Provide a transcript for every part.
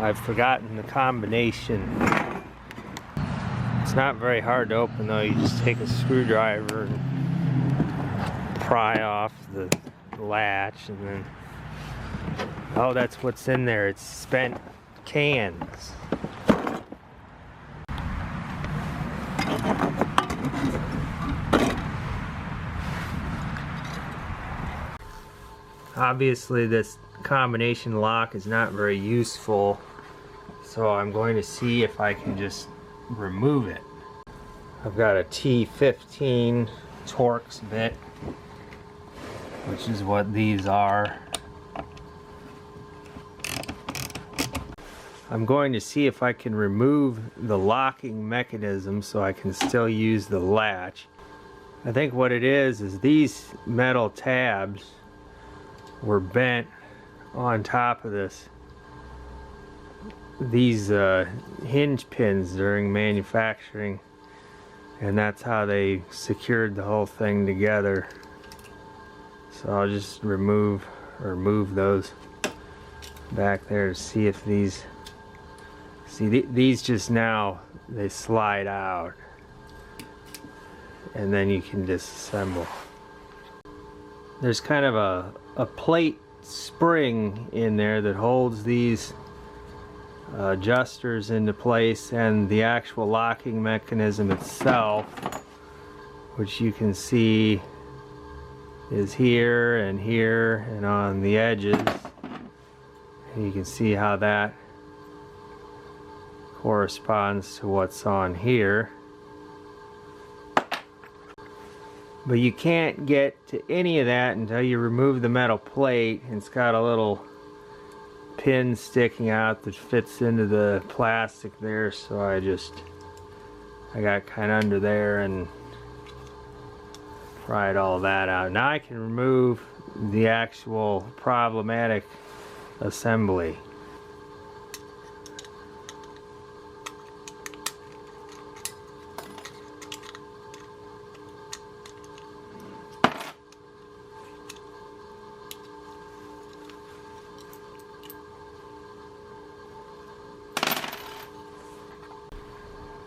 I've forgotten the combination. It's not very hard to open though. You just take a screwdriver and pry off the latch, and then, oh, that's what's in there. It's spent cans. Obviously this combination lock is not very useful, so I'm going to see if I can just remove it. I've got a T15 Torx bit, which is what these are. I'm going to see if I can remove the locking mechanism so I can still use the latch. I think what it is these metal tabs were bent on top of these hinge pins during manufacturing, and that's how they secured the whole thing together. So I'll just move those back there to see if these just now they slide out, and then you can disassemble. There's kind of a plate spring in there that holds these adjusters into place, and the actual locking mechanism itself, which you can see is here and on the edges. And you can see how that corresponds to what's on here. But you can't get to any of that until you remove the metal plate. It's got a little pin sticking out that fits into the plastic there, so I got kind of under there and pried all that out. Now I can remove the actual problematic assembly.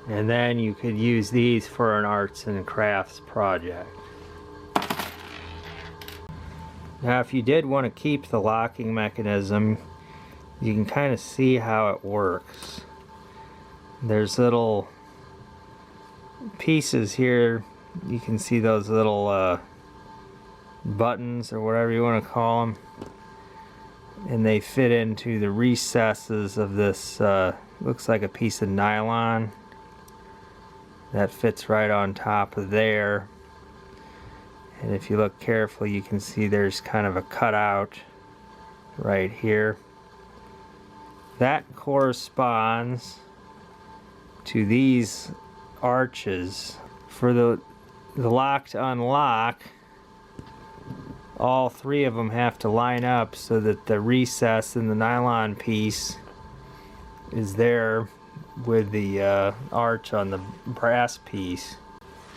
And then you could use these for an arts and crafts project. Now if you did want to keep the locking mechanism, you can kind of see how it works. There's little pieces here. You can see those little buttons or whatever you want to call them. And they fit into the recesses of this, looks like a piece of nylon. That fits right on top of there. And if you look carefully, you can see there's kind of a cutout right here. That corresponds to these arches. For the lock to unlock, all three of them have to line up so that the recess in the nylon piece is there with the arch on the brass piece.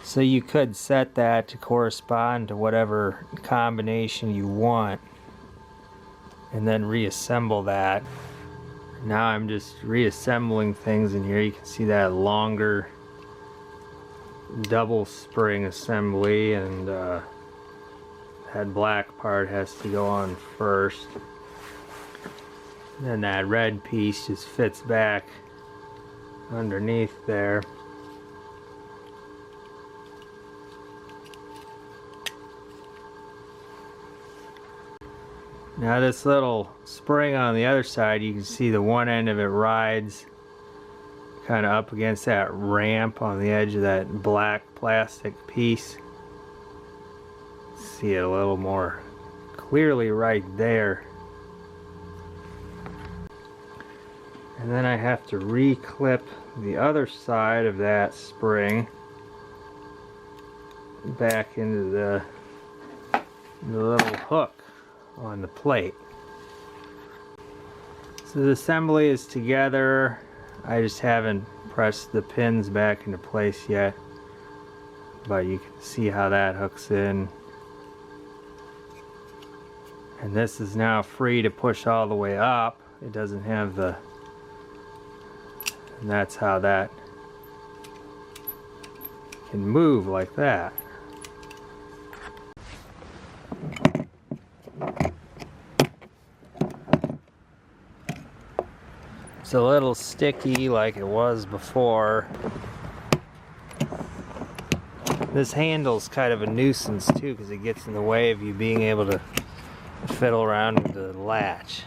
So you could set that to correspond to whatever combination you want and then reassemble that. Now I'm just reassembling things in here. You can see that longer double spring assembly, and that black part has to go on first. And then that red piece just fits back underneath there. Now this little spring on the other side, you can see the one end of it rides kind of up against that ramp on the edge of that black plastic piece. See it a little more clearly right there. And then I have to reclip the other side of that spring back into the little hook on the plate. So the assembly is together. I just haven't pressed the pins back into place yet, but you can see how that hooks in. And this is now free to push all the way up. It doesn't have the And that's how that can move like that. It's a little sticky like it was before. This handle's kind of a nuisance too because it gets in the way of you being able to fiddle around with the latch.